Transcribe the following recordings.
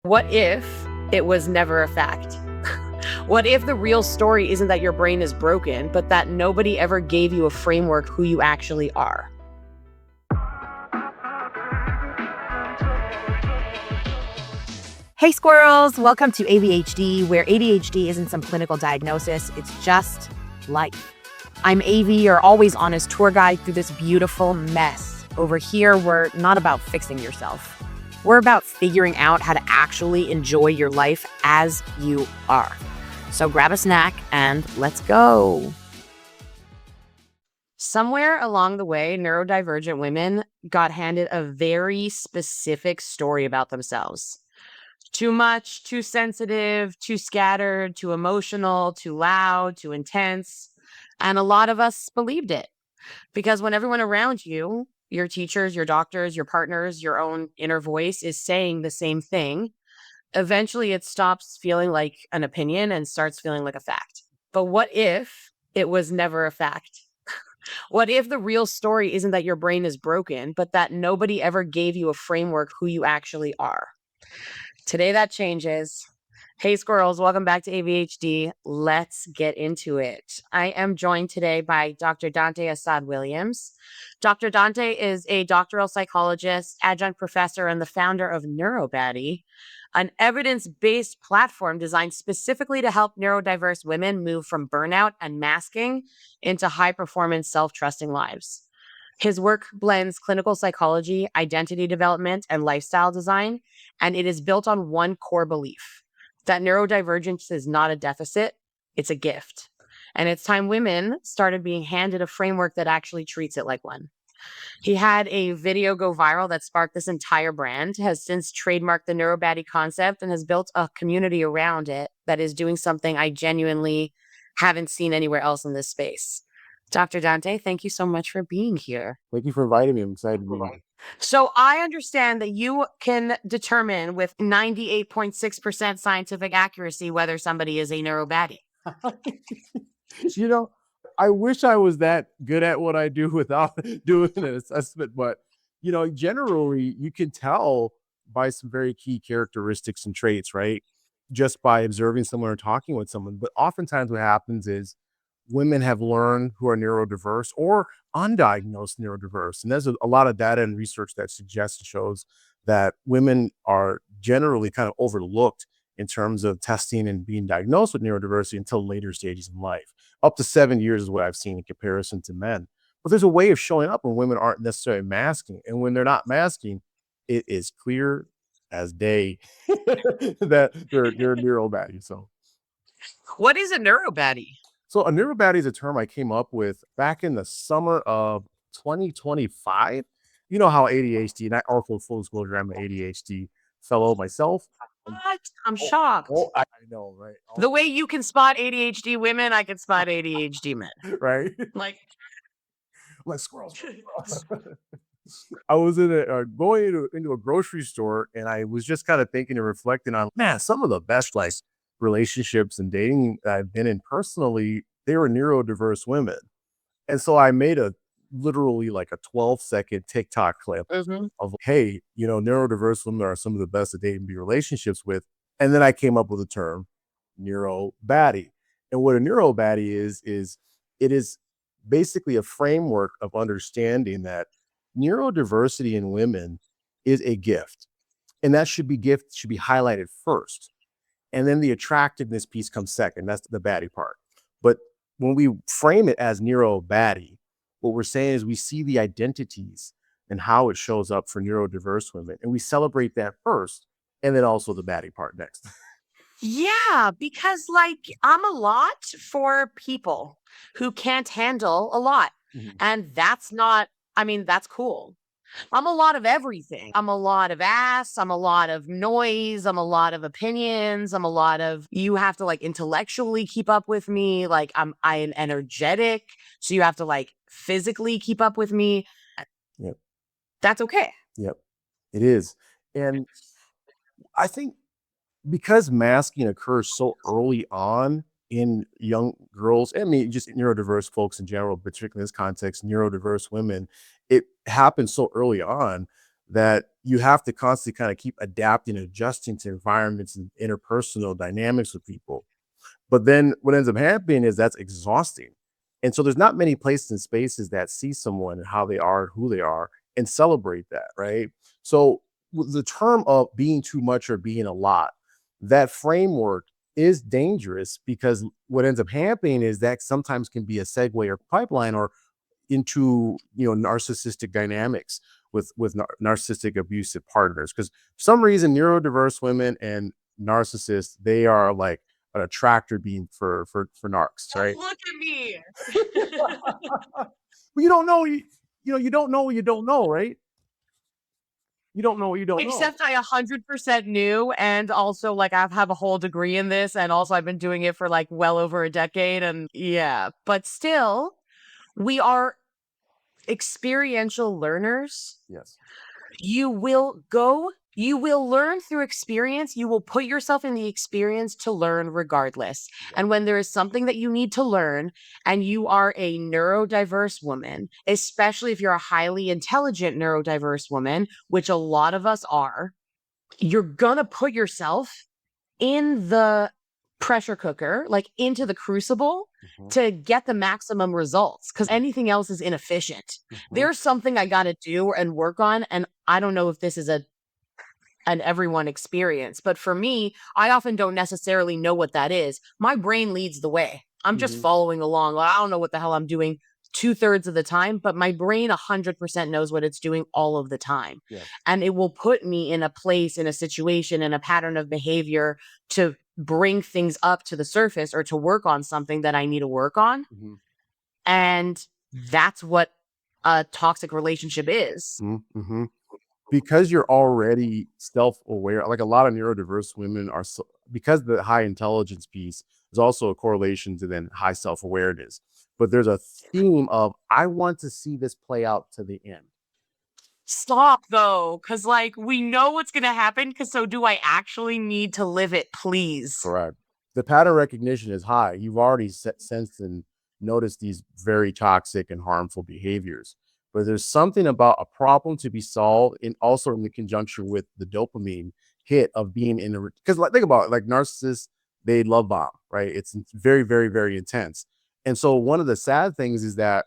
What if it was never a fact? What if the real story isn't that your brain is broken, but that nobody ever gave you a framework who you actually are? Hey squirrels, welcome to AVY-HD, where ADHD isn't some clinical diagnosis, it's just life. I'm AV, your always honest tour guide through this beautiful mess. Over here, we're not about fixing yourself. We're about figuring out how to actually enjoy your life as you are. So grab a snack and let's go. Somewhere along the way, neurodivergent women got handed a very specific story about themselves. Too much, too sensitive, too scattered, too emotional, too loud, too intense. And a lot of us believed it because when everyone around you, your teachers, your doctors, your partners, your own inner voice is saying the same thing, eventually it stops feeling like an opinion and starts feeling like a fact. But what if it was never a fact? What if the real story isn't that your brain is broken, but that nobody ever gave you a framework who you actually are? Today that changes. Hey squirrels, welcome back to AVY-HD. Let's get into it. I am joined today by Dr. Dante Assad Williams. Dr. Dante is a doctoral psychologist, adjunct professor, and the founder of NeuroBaddie, an evidence-based platform designed specifically to help neurodiverse women move from burnout and masking into high-performance, self-trusting lives. His work blends clinical psychology, identity development, and lifestyle design, and it is built on one core belief: that neurodivergence is not a deficit, it's a gift. And it's time women started being handed a framework that actually treats it like one. He had a video go viral that sparked this entire brand, has since trademarked the NeuroBaddie concept, and has built a community around it that is doing something I genuinely haven't seen anywhere else in this space. Dr. Dante, thank you so much for being here. Thank you for inviting me. I'm excited to be here. So I understand that you can determine with 98.6% scientific accuracy whether somebody is a NeuroBaddie. You know, I wish I was that good at what I do without doing an assessment, but generally you can tell by some very key characteristics and traits, right? Just by observing someone or talking with someone. But oftentimes what happens is women have learned who are neurodiverse or undiagnosed neurodiverse. And there's a lot of data and research that suggests and shows that women are generally kind of overlooked in terms of testing and being diagnosed with neurodiversity until later stages in life. Up to 7 years is what I've seen in comparison to men. But there's a way of showing up when women aren't necessarily masking. And when they're not masking, it is clear as day that they're NeuroBaddie. So What is a NeuroBaddie? a NeuroBaddie is a term I came up with back in the summer of 2025. You know how ADHD, and I also full disclosure, I'm an ADHD fellow myself. What? I'm shocked. I know, right? The way you can spot ADHD women, I can spot ADHD men. Right? Like Squirrels. I was going into a grocery store, and I was just kind of thinking and reflecting on, man, some of the best relationships and dating that I've been in personally, they were neurodiverse women. And so I made literally like a 12-second TikTok clip of, hey, neurodiverse women are some of the best to date and be relationships with. And then I came up with the term NeuroBaddie. And what a NeuroBaddie is it is basically a framework of understanding that neurodiversity in women is a gift. And that should be highlighted first. And then the attractiveness piece comes second. That's the baddie part. But when we frame it as NeuroBaddie, what we're saying is we see the identities and how it shows up for neurodiverse women. And we celebrate that first, and then also the baddie part next. Yeah, because I'm a lot for people who can't handle a lot. And that's cool. I'm a lot of everything. I'm a lot of ass. I'm a lot of noise. I'm a lot of opinions. I'm a lot of, you have to intellectually keep up with me. I'm energetic. So you have to physically keep up with me. Yep. That's okay. Yep, it is. And I think because masking occurs so early on in young girls, I mean, just neurodiverse folks in general, particularly in this context, neurodiverse women, it happens so early on that you have to constantly kind of keep adapting and adjusting to environments and interpersonal dynamics with people. But then what ends up happening is that's exhausting. And so there's not many places and spaces that see someone and how they are, who they are, and celebrate that, right? So with the term of being too much or being a lot, that framework is dangerous, because what ends up happening is that sometimes can be a segue or pipeline or into, narcissistic dynamics with narcissistic abusive partners. Because for some reason, neurodiverse women and narcissists, they are like an attractor being for narcs, right? Look at me. Well, you don't know, you don't know what you don't know, right? You don't know what you don't know. Except I 100% knew, and also like I have a whole degree in this, and also I've been doing it for like well over a decade, and yeah, but still, we are experiential learners. Yes. You will learn through experience. You will put yourself in the experience to learn regardless. Yeah. And when there is something that you need to learn and you are a neurodiverse woman, especially if you're a highly intelligent neurodiverse woman, which a lot of us are, you're gonna put yourself in the pressure cooker, like into the crucible, to get the maximum results, because anything else is inefficient. There's something I got to do and work on, and I don't know if this is an everyone experience, but for me, I often don't necessarily know what that is. My brain leads the way. I'm just following along. I don't know what the hell I'm doing 2/3 of the time, but my brain 100% knows what it's doing all of the time. Yeah. And it will put me in a place, in a situation, in a pattern of behavior to bring things up to the surface or to work on something that I need to work on. And that's what a toxic relationship is. Because you're already self-aware, like a lot of neurodiverse women are, because the high intelligence piece is also a correlation to then high self-awareness. But there's a theme of, I want to see this play out to the end. Stop though, because like we know what's going to happen, because so do I actually need to live it, please? Correct. The pattern recognition is high. You've already sensed and noticed these very toxic and harmful behaviors. But there's something about a problem to be solved, and also in the conjunction with the dopamine hit of being in a, because like, think about it, like narcissists, they love bomb, right? It's very, very, very intense. And so one of the sad things is that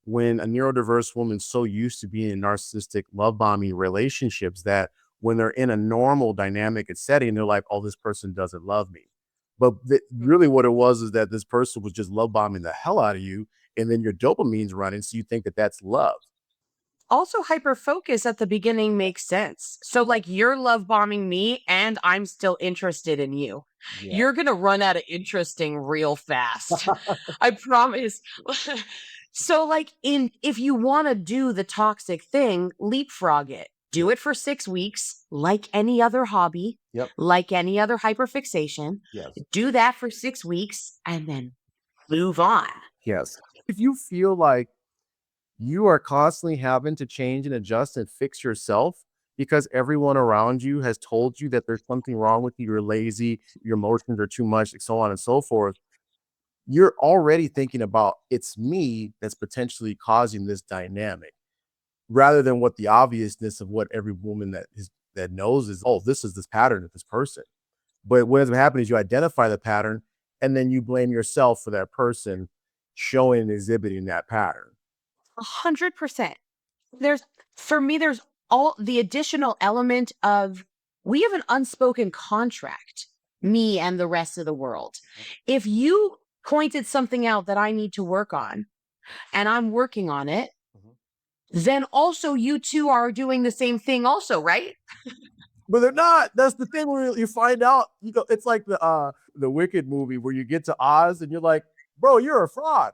when a neurodiverse woman's so used to being in narcissistic love bombing relationships, that when they're in a normal dynamic and setting, they're like, oh, this person doesn't love me. But really what it was is that this person was just love bombing the hell out of you, and then your dopamine's running, so you think that that's love. Also, hyper focus at the beginning makes sense. So like you're love bombing me and I'm still interested in you. Yeah. You're going to run out of interesting real fast. I promise. So like if you want to do the toxic thing, leapfrog it. Do it for 6 weeks, like any other hobby, like any other hyperfixation. Yes. Do that for 6 weeks and then move on. Yes. If you feel like you are constantly having to change and adjust and fix yourself because everyone around you has told you that there's something wrong with you, you're lazy, your emotions are too much, and so on and so forth, you're already thinking about, it's me that's potentially causing this dynamic, rather than what the obviousness of what every woman that knows is, oh, this is this pattern of this person. But what ends up happening is you identify the pattern and then you blame yourself for that person showing and exhibiting that pattern. 100%. For me, there's all the additional element of, we have an unspoken contract, me and the rest of the world. If you pointed something out that I need to work on and I'm working on it, then also you two are doing the same thing also, right? But they're not. That's the thing where you find out, it's like the Wicked movie where you get to Oz and you're like, bro, you're a fraud.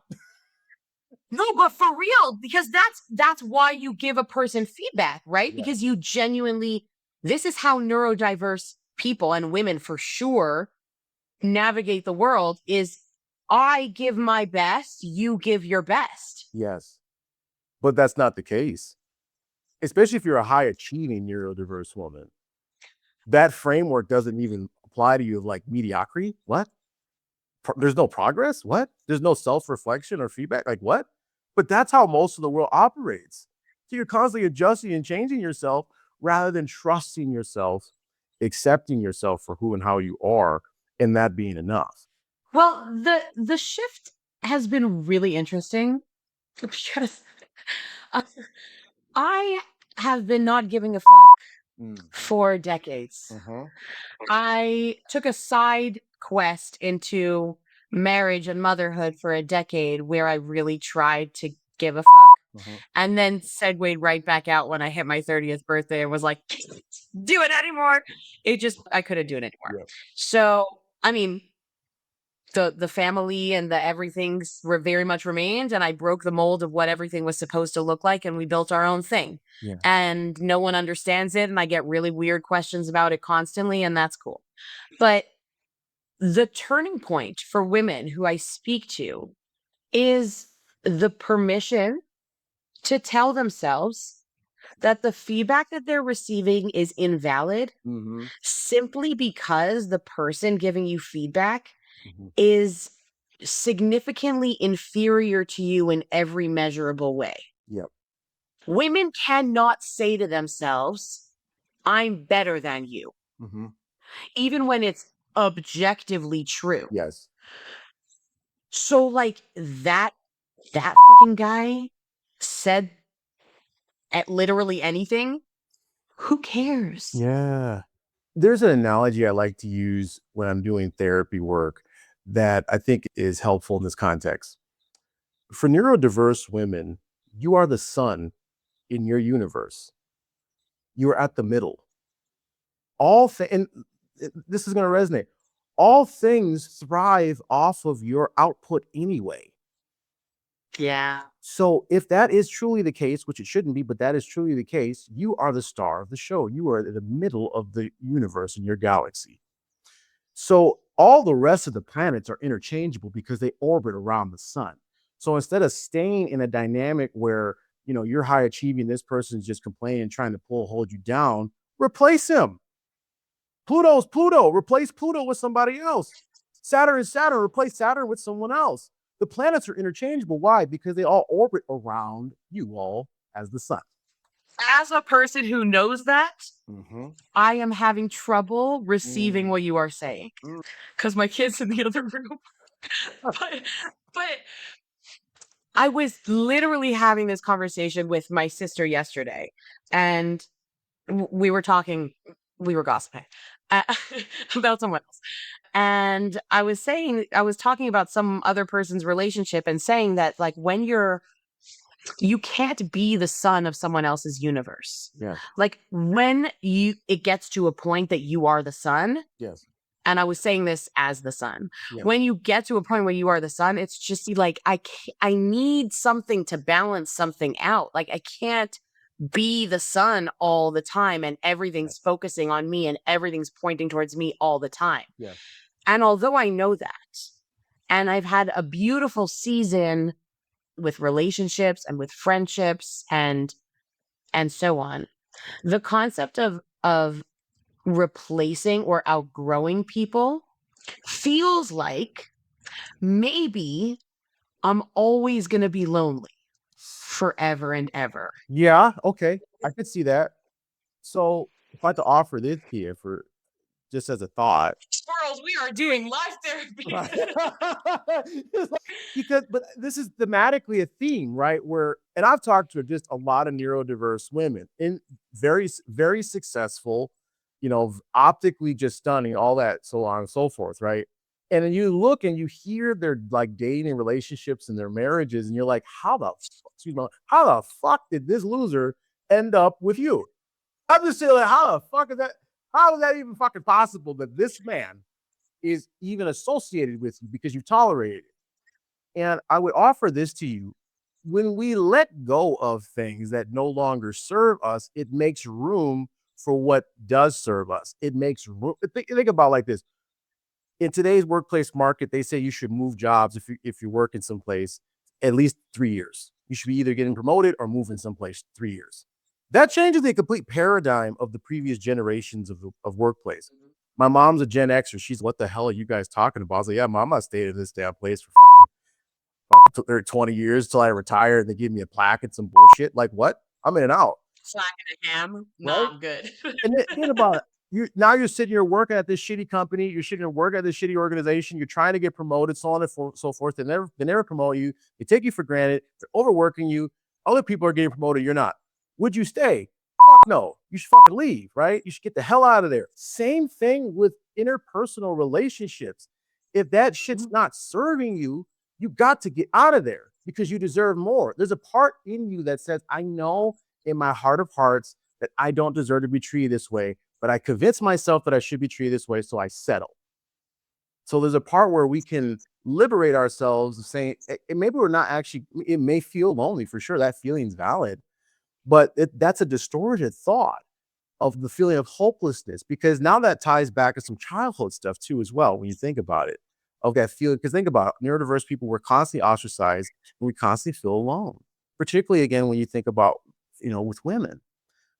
No, but for real, because that's why you give a person feedback, right? Yeah. Because you genuinely, this is how neurodiverse people and women for sure navigate the world, is I give my best, you give your best. Yes. But that's not the case. Especially if you're a high achieving neurodiverse woman. That framework doesn't even apply to you of like mediocrity. What? There's no progress? What? There's no self-reflection or feedback? Like what? But that's how most of the world operates. So you're constantly adjusting and changing yourself rather than trusting yourself, accepting yourself for who and how you are, and that being enough. Well, the shift has been really interesting because uh, I have been not giving a fuck for decades. I took a side quest into marriage and motherhood for a decade where I really tried to give a fuck, and then segued right back out when I hit my 30th birthday and was like, do it anymore. I couldn't do it anymore. Yeah. So, I mean, the family and the everything's very much remained, and I broke the mold of what everything was supposed to look like, and we built our own thing. Yeah. And no one understands it, and I get really weird questions about it constantly, and that's cool. But the turning point for women who I speak to is the permission to tell themselves that the feedback that they're receiving is invalid simply because the person giving you feedback is significantly inferior to you in every measurable way. Yep. Women cannot say to themselves, I'm better than you, even when it's objectively true. Yes. So like that fucking guy said at literally anything, who cares? Yeah. There's an analogy I like to use when I'm doing therapy work that I think is helpful in this context. For neurodiverse women, you are the sun in your universe. You are at the middle. And this is going to resonate. All things thrive off of your output anyway. Yeah. So if that is truly the case, which it shouldn't be, but that is truly the case, you are the star of the show. You are in the middle of the universe in your galaxy. So all the rest of the planets are interchangeable because they orbit around the sun. So instead of staying in a dynamic where, you're high achieving, this person's just complaining, trying to hold you down, replace him. Pluto's Pluto. Replace Pluto with somebody else. Saturn is Saturn. Replace Saturn with someone else. The planets are interchangeable. Why? Because they all orbit around you all as the sun. As a person who knows that, I am having trouble receiving what you are saying because my kid's in the other room. but I was literally having this conversation with my sister yesterday, and we were talking, we were gossiping about someone else. And I was talking about some other person's relationship and saying that, like, when you can't be the son of someone else's universe. Yeah. Like when it gets to a point that you are the sun. Yes. And I was saying this as the sun. Yeah. When you get to a point where you are the sun, it's just like, I need something to balance something out. Like I can't be the sun all the time and everything's focusing on me and everything's pointing towards me all the time. Yeah. And although I know that, and I've had a beautiful season with relationships and with friendships and so on, the concept of replacing or outgrowing people feels like maybe I'm always going to be lonely forever and ever. Yeah. Okay. I could see that. So if I had to offer this here for just as a thought. Squirrels, we are doing live therapy. But this is thematically a theme, right? And I've talked to just a lot of neurodiverse women in very, very successful, optically just stunning, all that, so on and so forth, right? And then you look and you hear their like dating relationships and their marriages, and you're like, how the fuck did this loser end up with you? I'm just saying, like, how the fuck is that? How is that even fucking possible that this man is even associated with you because you tolerated it? And I would offer this to you. When we let go of things that no longer serve us, it makes room for what does serve us. It makes room. Think about like this. In today's workplace market, they say you should move jobs if you're working someplace at least 3 years. You should be either getting promoted or moving someplace 3 years. That changes the complete paradigm of the previous generations of workplace. My mom's a Gen Xer. She's, what the hell are you guys talking about? I was like, yeah, Mom, I'm not staying in this damn place for fucking 20 years till I retire and they give me a plaque and some bullshit. Like, what? I'm in and out. Slacking a ham. No, right? I'm good. And then think about it. You're sitting here working at this shitty company. You're sitting here working at this shitty organization. You're trying to get promoted, so on and so forth. They never promote you. They take you for granted. They're overworking you. Other people are getting promoted. You're not. Would you stay? Fuck no. You should fucking leave, right? You should get the hell out of there. Same thing with interpersonal relationships. If that shit's not serving you, you got to get out of there because you deserve more. There's a part in you that says, I know in my heart of hearts that I don't deserve to be treated this way, but I convince myself that I should be treated this way, so I settle. So there's a part where we can liberate ourselves of saying, maybe we're not actually, it may feel lonely for sure. That feeling's valid, but that's a distorted thought of the feeling of hopelessness, because now that ties back to some childhood stuff too, as well, when you think about it, of that feeling. Because think about it, neurodiverse people, we're constantly ostracized and we constantly feel alone, particularly again, when you think about, with women.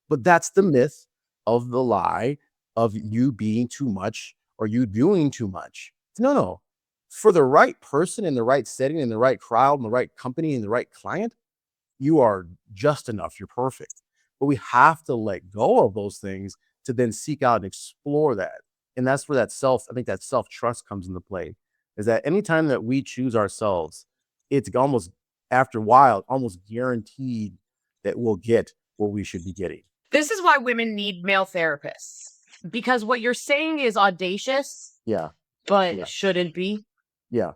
But that's the myth of the lie of you being too much or you doing too much. No. For the right person in the right setting, in the right crowd, in the right company, in the right client, you are just enough. You're perfect. But we have to let go of those things to then seek out and explore that. And that's where I think that self-trust comes into play, is that anytime that we choose ourselves, it's almost, after a while, almost guaranteed that we'll get what we should be getting. This is why women need male therapists, because what you're saying is audacious, but shouldn't be. Yeah.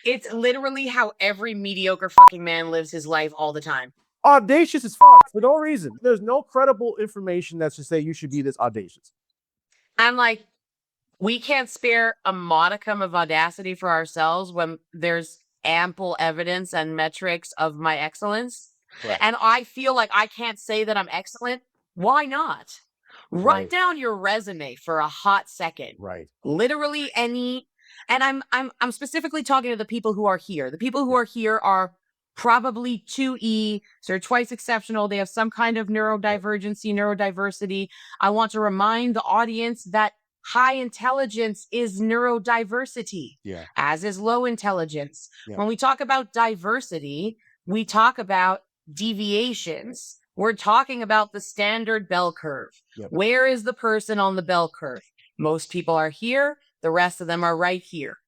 It's literally how every mediocre fucking man lives his life all the time. Audacious as fuck for no reason. There's no credible information that's to say you should be this audacious. I'm like, we can't spare a modicum of audacity for ourselves when there's ample evidence and metrics of my excellence. Right. And I feel like I can't say that I'm excellent. Why not? Write down your resume for a hot second. Right. Literally any, and I'm specifically talking to the people who are here. The people who are here are probably 2E, so they're twice exceptional. They have some kind of neurodivergency, neurodiversity. I want to remind the audience that high intelligence is neurodiversity, as is low intelligence. When we talk about diversity, we talk about deviations. We're talking about the standard bell curve. Where is the person on the bell curve? Most people are here. The rest of them are right here.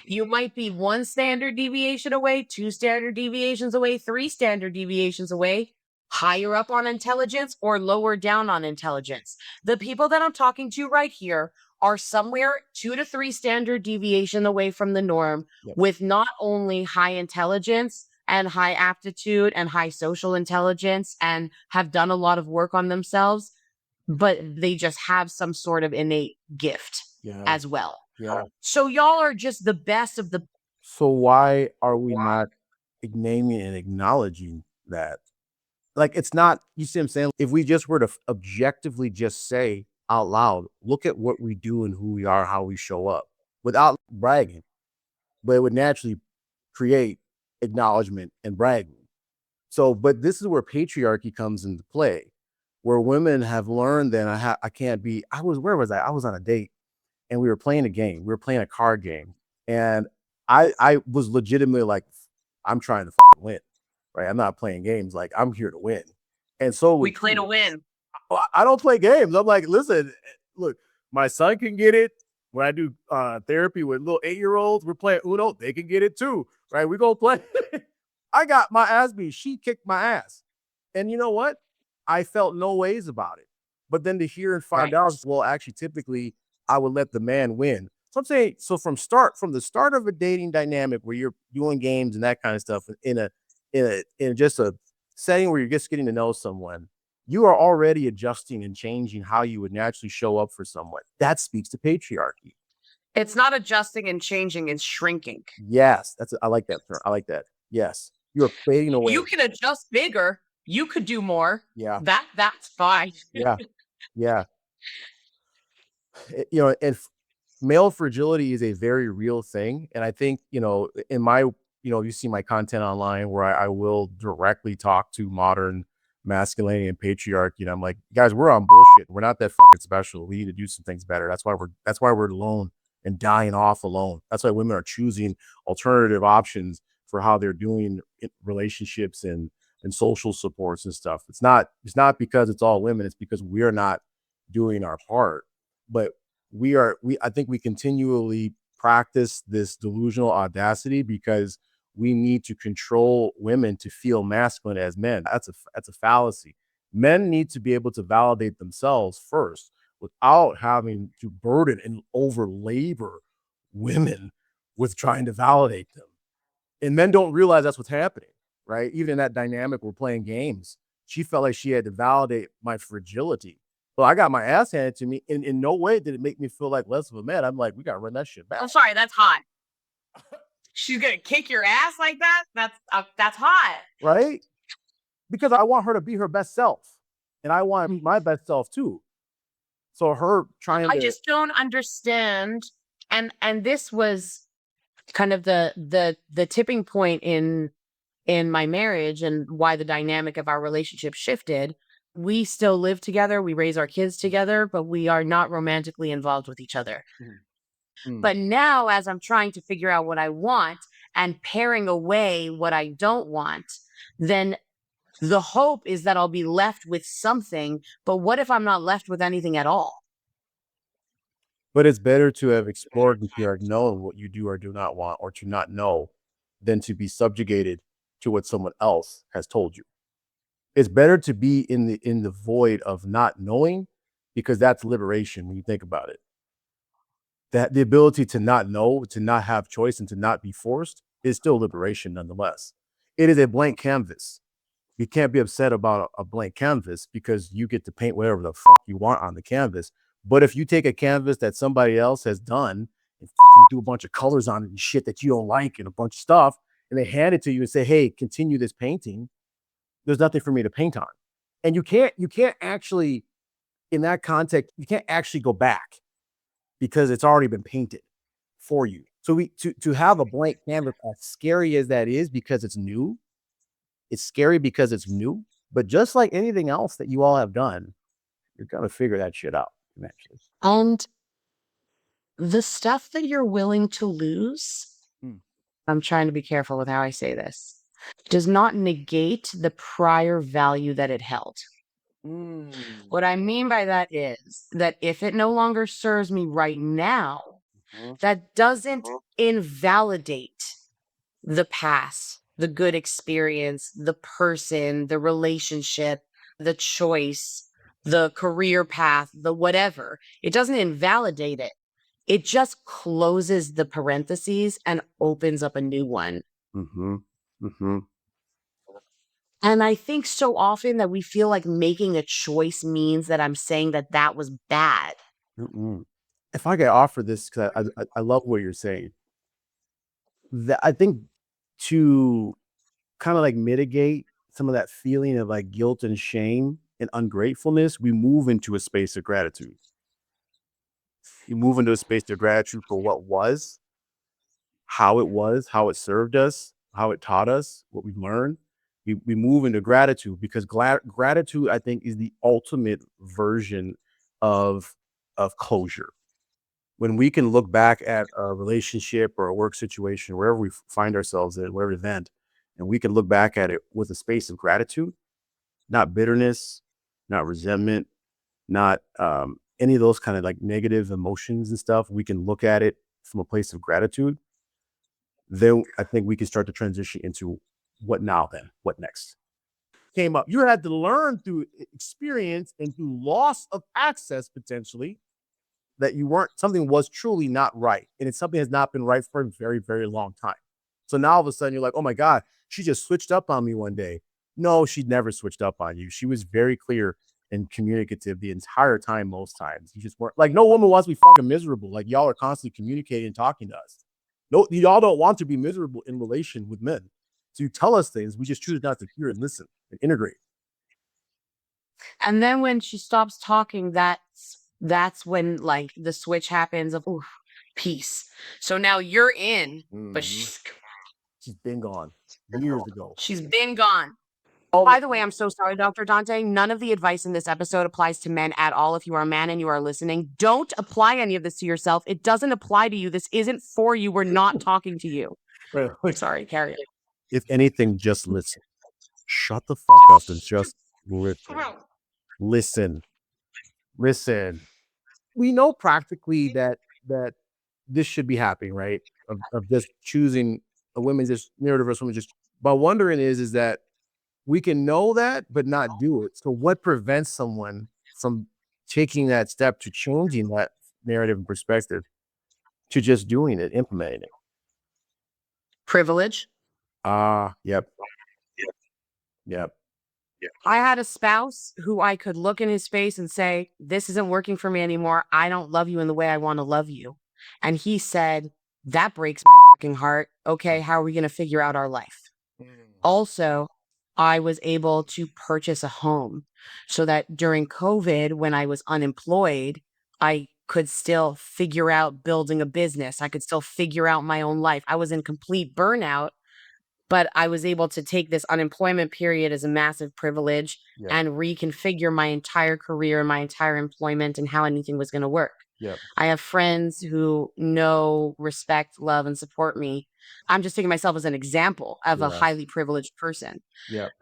You might be 1 standard deviation away, 2 standard deviations away, 3 standard deviations away, higher up on intelligence or lower down on intelligence. The people that I'm talking to right here are somewhere 2 to 3 standard deviation away from the norm, with not only high intelligence and high aptitude and high social intelligence and have done a lot of work on themselves, but they just have some sort of innate gift as well. So y'all are just the best of the. So why are we not naming and acknowledging that? Like, it's not, you see what I'm saying? If we just were to objectively just say out loud, look at what we do and who we are, how we show up, without bragging, but it would naturally create acknowledgement and bragging. So, but this is where patriarchy comes into play, where women have learned that I can't be, where was I? I was on a date and we were playing a game. We were playing a card game. And I was legitimately like, I'm trying to fucking win, right? I'm not playing games. Like, I'm here to win. And so we play to win. I don't play games. I'm like, listen, look, my son can get it. When I do therapy with little 8-year-olds, we're playing Uno. They can get it too, right? We go play. I got my ass beat. She kicked my ass. And you know what? I felt no ways about it. But then to hear and find out, well, actually, typically, I would let the man win. So I'm saying, so from the start of a dating dynamic where you're doing games and that kind of stuff in just a setting where you're just getting to know someone, you are already adjusting and changing how you would naturally show up for someone. That speaks to patriarchy. It's not adjusting and changing, it's shrinking. Yes, I like that term. I like that. Yes, you're fading away. You can adjust bigger. You could do more. Yeah, that's fine. Yeah. And male fragility is a very real thing. And I think, in my, you see my content online where I will directly talk to modern masculinity and patriarchy. And I'm like, guys, we're on bullshit. We're not that fucking special. We need to do some things better. That's why we're alone and dying off alone. That's why women are choosing alternative options for how they're doing relationships and and social supports and stuff. It's not because it's all women, it's because we're not doing our part. But I think we continually practice this delusional audacity because we need to control women to feel masculine as men. That's a fallacy. Men need to be able to validate themselves first without having to burden and over labor women with trying to validate them. And men don't realize that's what's happening, right? Even in that dynamic, we're playing games. She felt like she had to validate my fragility. Well, I got my ass handed to me. In no way did it make me feel like less of a man. I'm like, we got to run that shit back. I'm sorry, that's hot. She's going to kick your ass like that? That's hot. Right? Because I want her to be her best self. And I want my best self too. So her trying I just don't understand. And this was kind of the tipping point in my marriage and why the dynamic of our relationship shifted. We still live together, we raise our kids together, but we are not romantically involved with each other. But now, as I'm trying to figure out what I want and paring away what I don't want, then the hope is that I'll be left with something. But what if I'm not left with anything at all? But it's better to have explored and to know what you do or do not want, or to not know, than to be subjugated to what someone else has told you. It's better to be in the void of not knowing, because that's liberation when you think about it. That the ability to not know, to not have choice, and to not be forced is still liberation nonetheless. It is a blank canvas. You can't be upset about a blank canvas because you get to paint whatever the fuck you want on the canvas. But if you take a canvas that somebody else has done and do a bunch of colors on it and shit that you don't like and a bunch of stuff, and they hand it to you and say, hey, continue this painting, there's nothing for me to paint on. And you can't actually, in that context, you can't actually go back because it's already been painted for you. So to have a blank canvas, as scary as that is, because it's new, it's scary because it's new. But just like anything else that you all have done, you're going to figure that shit out eventually. And the stuff that you're willing to lose, I'm trying to be careful with how I say this, does not negate the prior value that it held. What I mean by that is that if it no longer serves me right now, that doesn't invalidate the past, the good experience, the person, the relationship, the choice, the career path, the whatever. It doesn't invalidate it. It just closes the parentheses and opens up a new one. And I think so often that we feel like making a choice means that I'm saying that was bad. If I could offer this, because I love what you're saying, that I think to kind of like mitigate some of that feeling of like guilt and shame and ungratefulness, we move into a space of gratitude. You move into a space of gratitude for what was, how it served us, how it taught us, what we've learned. We move into gratitude because gratitude, I think, is the ultimate version of closure. When we can look back at a relationship or a work situation, wherever we find ourselves in, whatever event, and we can look back at it with a space of gratitude, not bitterness, not resentment, not any of those kind of like negative emotions and stuff. We can look at it from a place of gratitude. Then I think we can start to transition into what now then? What next? Came up. You had to learn through experience and through loss of access potentially that something was truly not right. And it's something that's not been right for a very, very long time. So now all of a sudden you're like, oh my God, she just switched up on me one day. No, she never switched up on you. She was very clear and communicative the entire time, most times. You just weren't like, no woman wants to be fucking miserable. Like y'all are constantly communicating and talking to us. No, y'all don't want to be miserable in relation with men. So you tell us things, we just choose not to hear and listen and integrate. And then when she stops talking, that's when like the switch happens of peace. So now you're in, but she's been gone years ago. She's been gone. Oh, by the way, I'm so sorry, Dr. Dante. None of the advice in this episode applies to men at all. If you are a man and you are listening, don't apply any of this to yourself. It doesn't apply to you. This isn't for you. We're not talking to you. Right. Sorry, carry it. If anything, just listen. shut the fuck up and just listen. We know practically that this should be happening, right? Of just choosing a woman, just neurodiverse woman, just. But wondering is that we can know that, but not do it. So what prevents someone from taking that step to changing that narrative and perspective to just doing it, implementing it? Privilege. Yep. I had a spouse who I could look in his face and say, this isn't working for me anymore. I don't love you in the way I want to love you. And he said, that breaks my fucking heart. Okay, how are we going to figure out our life? Also, I was able to purchase a home so that during COVID, when I was unemployed, I could still figure out building a business. I could still figure out my own life. I was in complete burnout, but I was able to take this unemployment period as a massive privilege and reconfigure my entire career, my entire employment, and how anything was going to work. I have friends who know, respect, love, and support me. I'm just taking myself as an example of a highly privileged person.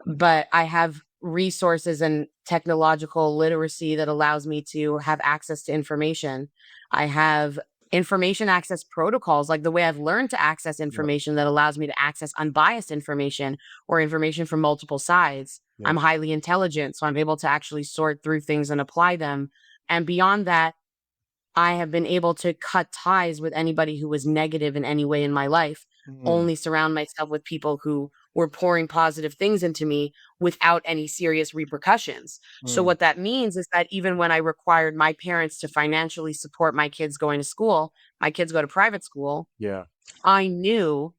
But I have resources and technological literacy that allows me to have access to information. I have information access protocols, like the way I've learned to access information that allows me to access unbiased information or information from multiple sides. I'm highly intelligent, so I'm able to actually sort through things and apply them. And beyond that, I have been able to cut ties with anybody who was negative in any way in my life, only surround myself with people who were pouring positive things into me without any serious repercussions. So what that means is that even when I required my parents to financially support my kids going to school, my kids go to private school, I knew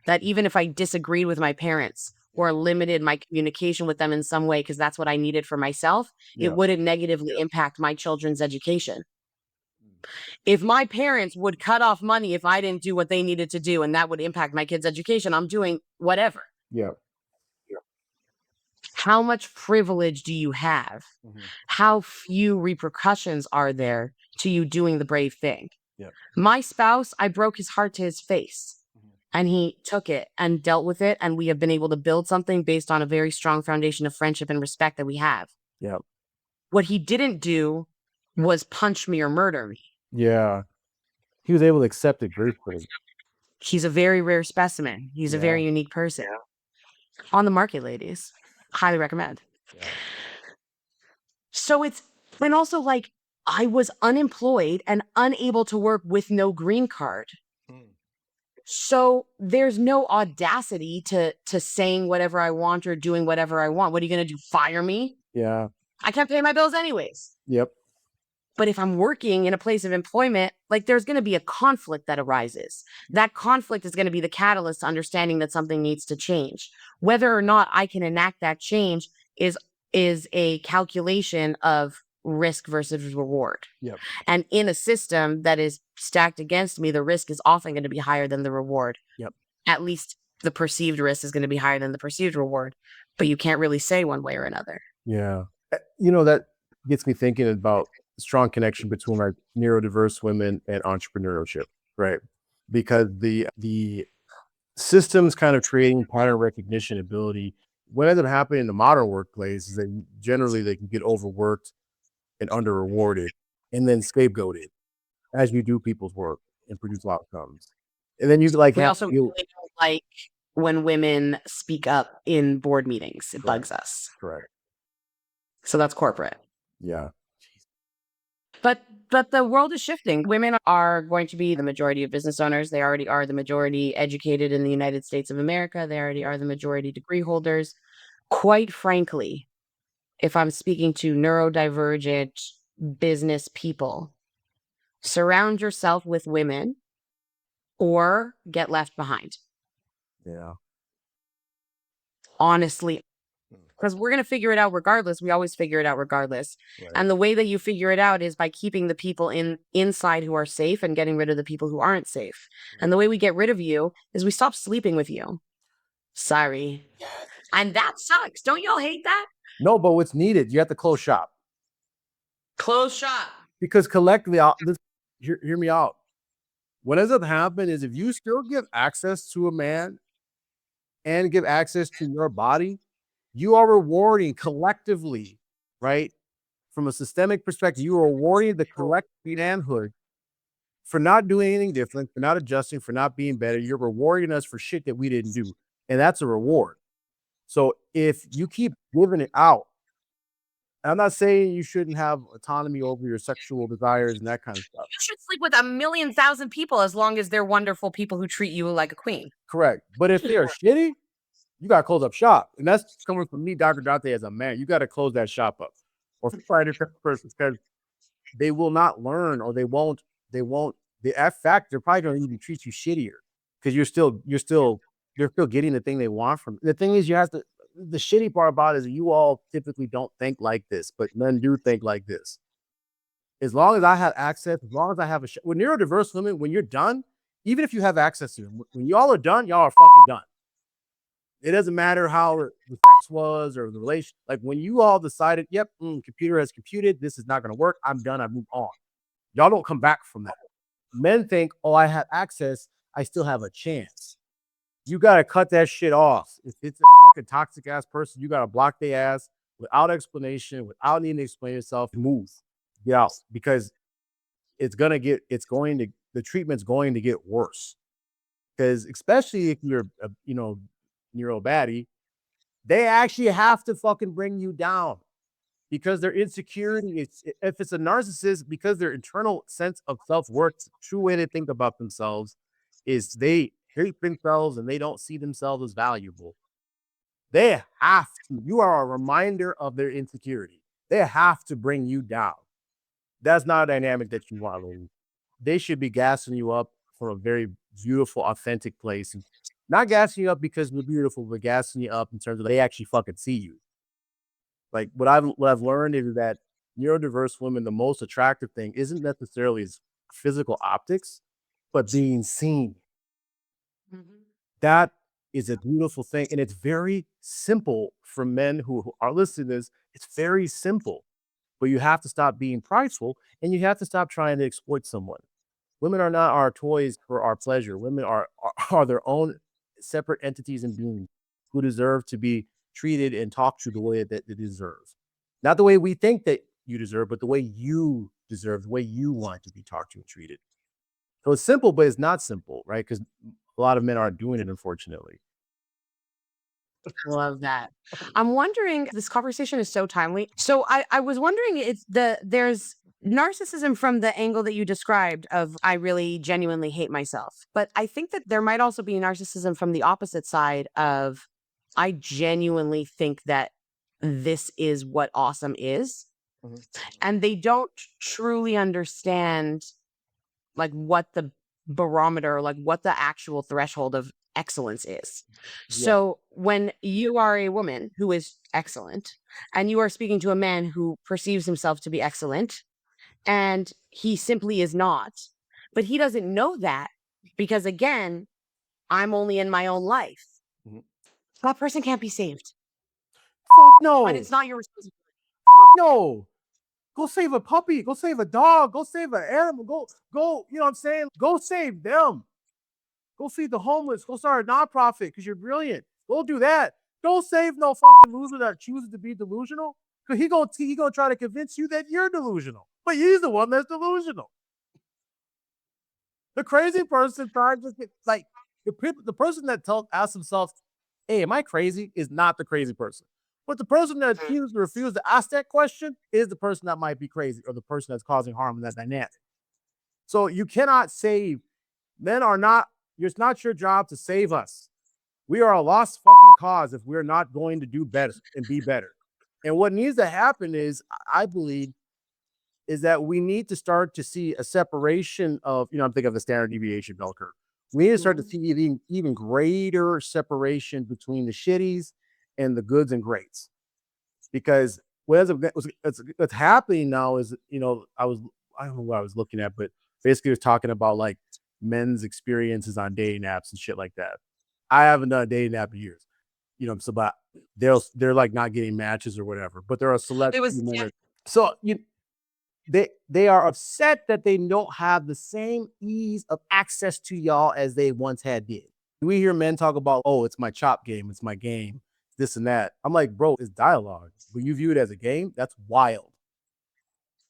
that even if I disagreed with my parents or limited my communication with them in some way, because that's what I needed for myself, it wouldn't negatively impact my children's education. If my parents would cut off money if I didn't do what they needed to do, and that would impact my kids' education, I'm doing whatever. How much privilege do you have? How few repercussions are there to you doing the brave thing? My spouse, I broke his heart to his face, and he took it and dealt with it, and we have been able to build something based on a very strong foundation of friendship and respect that we have. What he didn't do was punch me or murder me. He was able to accept it gracefully. He's a very rare specimen. He's a very unique person. On the market, ladies. Highly recommend. So and also like I was unemployed and unable to work with no green card. So there's no audacity to saying whatever I want or doing whatever I want. What are you going to do? Fire me? I can't pay my bills anyways. But if I'm working in a place of employment, like there's going to be a conflict that arises. That conflict is going to be the catalyst to understanding that something needs to change. Whether or not I can enact that change is a calculation of risk versus reward. And in a system that is stacked against me, the risk is often going to be higher than the reward. At least the perceived risk is going to be higher than the perceived reward. But you can't really say one way or another. That gets me thinking about strong connection between like neurodiverse women and entrepreneurship, right? Because the systems kind of creating pattern recognition ability, what ends up happening in the modern workplace is that generally they can get overworked and under rewarded and then scapegoated as you do people's work and produce outcomes. And then you like we also really don't like when women speak up in board meetings. It bugs us. So that's corporate. But the world is shifting. Women are going to be the majority of business owners. They already are the majority educated in the United States of America. They already are the majority degree holders. Quite frankly, if I'm speaking to neurodivergent business people, surround yourself with women or get left behind. Honestly. Because we're going to figure it out regardless. We always figure it out regardless. And the way that you figure it out is by keeping the people inside who are safe and getting rid of the people who aren't safe. And the way we get rid of you is we stop sleeping with you. Sorry. And that sucks. Don't y'all hate that? No, but what's needed, you have to close shop. Close shop. Because collectively, hear me out. What ends up happening is if you still give access to a man and give access to your body, You are rewarding collectively, right? From a systemic perspective, you are rewarding the collective manhood for not doing anything different, for not adjusting, for not being better. You're rewarding us for shit that we didn't do. And that's a reward. So if you keep giving it out, I'm not saying you shouldn't have autonomy over your sexual desires and that kind of stuff. You should sleep with 1,000,000 people as long as they're wonderful people who treat you like a queen. Correct. But if they are shitty, you got to close up shop. And that's coming from me, Dr. Dante, as a man. You got to close that shop up. Or find a person, because they will not learn, or they won't, the fact, they're probably going to even treat you shittier because you're still getting the thing they want from. The thing is, you have to, the shitty part about it is you all typically don't think like this, but men do think like this. As long as I have access, as long as I have with neurodiverse women, when you're done, even if you have access to them, when y'all are done, y'all are fucking done. It doesn't matter how the sex was or the relation. Like when you all decided, yep, computer has computed, this is not going to work, I'm done, I move on. Y'all don't come back from that. Men think, oh, I have access, I still have a chance. You got to cut that shit off. If it's a fucking toxic ass person, you got to block their ass without explanation, without needing to explain yourself. Move, get out, because the treatment's going to get worse. Because especially if you're, NeuroBaddie, they actually have to fucking bring you down because their insecurity, if it's a narcissist, because their internal sense of self-worth, the true way to think about themselves is they hate themselves and they don't see themselves as valuable. They have to, you are a reminder of their insecurity. They have to bring you down. That's not a dynamic that you want. They should be gassing you up for a very beautiful, authentic place. And not gassing you up because you're beautiful, but gassing you up in terms of they actually fucking see you. Like what I've learned is that neurodiverse women, the most attractive thing isn't necessarily physical optics, but being seen. Mm-hmm. That is a beautiful thing. And it's very simple for men who are listening to this. It's very simple, but you have to stop being prideful and you have to stop trying to exploit someone. Women are not our toys for our pleasure. Women are their own separate entities and beings who deserve to be treated and talked to the way that they deserve. Not the way we think that you deserve, but the way you deserve, the way you want to be talked to and treated. So it's simple, but it's not simple, right? Because a lot of men aren't doing it, unfortunately. Love that. I'm wondering, this conversation is so timely. So I was wondering, there's narcissism from the angle that you described of I really genuinely hate myself. But I think that there might also be narcissism from the opposite side of I genuinely think that this is what awesome is. Mm-hmm. And they don't truly understand like what the barometer, like what the actual threshold of excellence is. Yeah. So when you are a woman who is excellent and you are speaking to a man who perceives himself to be excellent and he simply is not, but he doesn't know that because again, I'm only in my own life. Mm-hmm. That person can't be saved. Fuck no. And it's not your responsibility. Fuck no. Go save a puppy. Go save a dog. Go save an animal. Go, you know what I'm saying? Go save them. Go feed the homeless. Go start a nonprofit because you're brilliant. Go do that. Don't save no fucking loser that chooses to be delusional. Because he gonna try to convince you that you're delusional. But he's the one that's delusional. The crazy person tries to get, like, the person that asks himself, hey, am I crazy? Is not the crazy person. But the person that refused to ask that question is the person that might be crazy or the person that's causing harm in that dynamic. So you cannot save. Men are not, it's not your job to save us. We are a lost fucking cause if we're not going to do better and be better. And what needs to happen is, I believe, is that we need to start to see a separation of, I'm thinking of the standard deviation bell curve. We need to start to see even greater separation between the shitties and the goods and greats. Because what's happening now is, I don't know what I was looking at, but basically it was talking about like men's experiences on dating apps and shit like that. I haven't done a dating app in years. So but they're like not getting matches or whatever, but there are select. So they are upset that they don't have the same ease of access to y'all as they once had did. We hear men talk about, oh, it's my chop game, it's my game, this and that. I'm like, bro, it's dialogue. When you view it as a game, that's wild.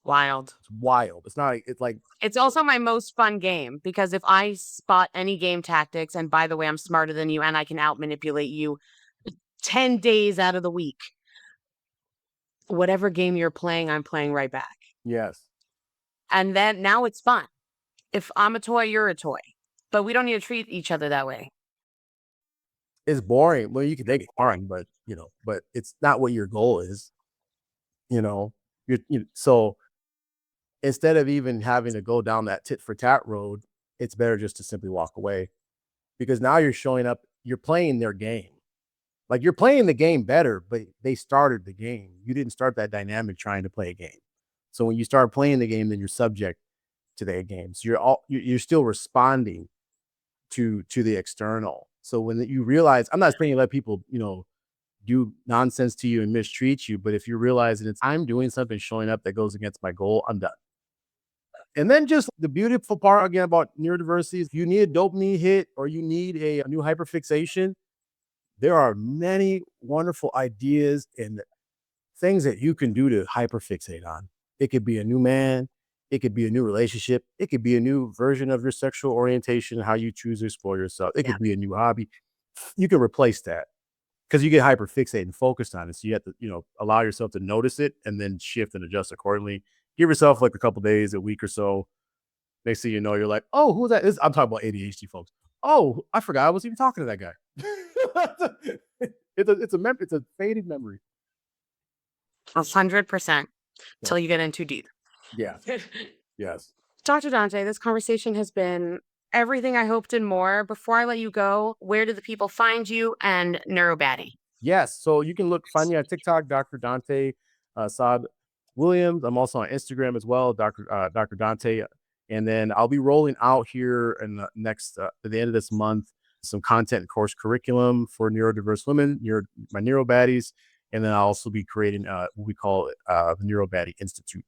Wild. It's wild. It's not, it's like, It's also my most fun game because if I spot any game tactics, and by the way, I'm smarter than you and I can out manipulate you 10 days out of the week, whatever game you're playing, I'm playing right back. yes. And then now it's fun. If I'm a toy, you're a toy. But we don't need to treat each other that way. It's boring. Well, you can make it boring, but but it's not what your goal is. So instead of even having to go down that tit for tat road, it's better just to simply walk away, because now you're showing up, you're playing their game. Like, you're playing the game better, but they started the game. You didn't start that dynamic trying to play a game. So when you start playing the game, then you're subject to their game. So you're still responding to the external. So when you realize, I'm not saying you let people, do nonsense to you and mistreat you, but if you realize that I'm doing something showing up that goes against my goal, I'm done. And then just the beautiful part again about neurodiversity is, if you need a dopamine hit or you need a new hyperfixation, there are many wonderful ideas and things that you can do to hyperfixate on. It could be a new man. It could be a new relationship. It could be a new version of your sexual orientation, how you choose to explore yourself. It could be a new hobby. You can replace that because you get hyperfixated and focused on it. So you have to, allow yourself to notice it and then shift and adjust accordingly. Give yourself like a couple days, a week or so. Next thing you know, you're like, oh, who's that? I'm talking about ADHD folks. Oh, I forgot I was even talking to that guy. It's a faded memory. 100% till you get in too deep. Yeah. Yes. Dr. Dante, this conversation has been everything I hoped and more. Before I let you go, where do the people find you and NeuroBaddie? Yes. So you can find me on TikTok, Dr. Dante Assad Williams. I'm also on Instagram as well, Dr. Dante. And then I'll be rolling out here in the next, at the end of this month, some content and course curriculum for neurodiverse women, my NeuroBaddies. And then I'll also be creating what we call the NeuroBaddie Institute.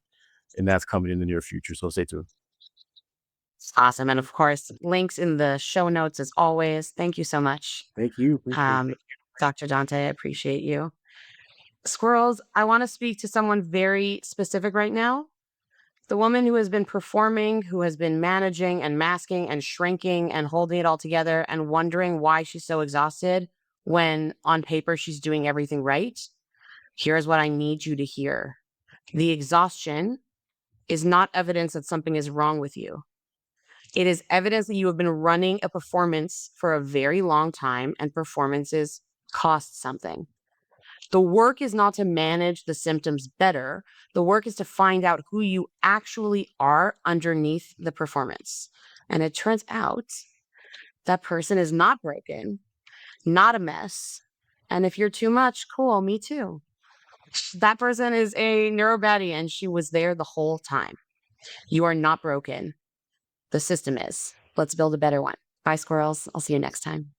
And that's coming in the near future. So stay tuned. Awesome. And of course, links in the show notes as always. Thank you so much. Thank you. Dr. Dante, I appreciate you. Squirrels, I want to speak to someone very specific right now. The woman who has been performing, who has been managing and masking and shrinking and holding it all together and wondering why she's so exhausted when on paper she's doing everything right. Here's what I need you to hear. The exhaustion is not evidence that something is wrong with you. It is evidence that you have been running a performance for a very long time, and performances cost something. The work is not to manage the symptoms better. The work is to find out who you actually are underneath the performance. And it turns out that person is not broken, not a mess. And if you're too much, cool, me too. That person is a NeuroBaddie and she was there the whole time. You are not broken. The system is. Let's build a better one. Bye, squirrels. I'll see you next time.